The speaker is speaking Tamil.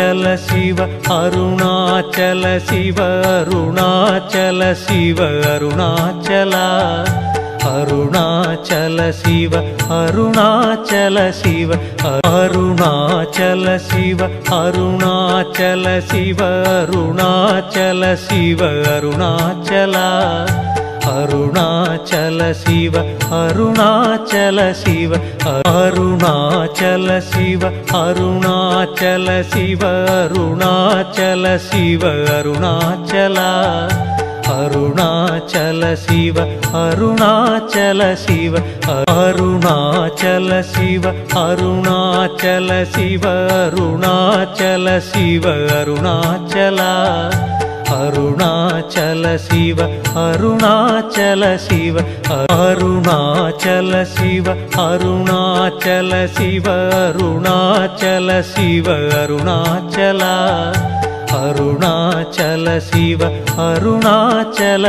அருணாச்சல சிவ அருணாச்சல சிவ அருணாச்சல சிவ அருணாச்சலா அருணாச்சல சிவ அருணாச்சல சிவ அருணாச்சல சிவ அருணாச்சல சிவ அருணாச்சல சிவ அருணாச்சலா அருணாச்சல சிவ அருணாச்சல சிவ அருணாச்சல சிவ அருணாச்சல சிவ அருணாச்சல சிவ அருணாச்சலா அருணாச்சல சிவ அருணாச்சல சிவ அருணாச்சல சிவ அருணாச்சல சிவ அருணாச்சல சிவ அருணாச்சலா அருணாச்சல சிவ அருணாச்சல சிவ அருணாச்சல சிவ அருணாச்சல சிவ அருணாச்சல சிவ அருணாச்சலா அருணாச்சல சிவ அருணாச்சல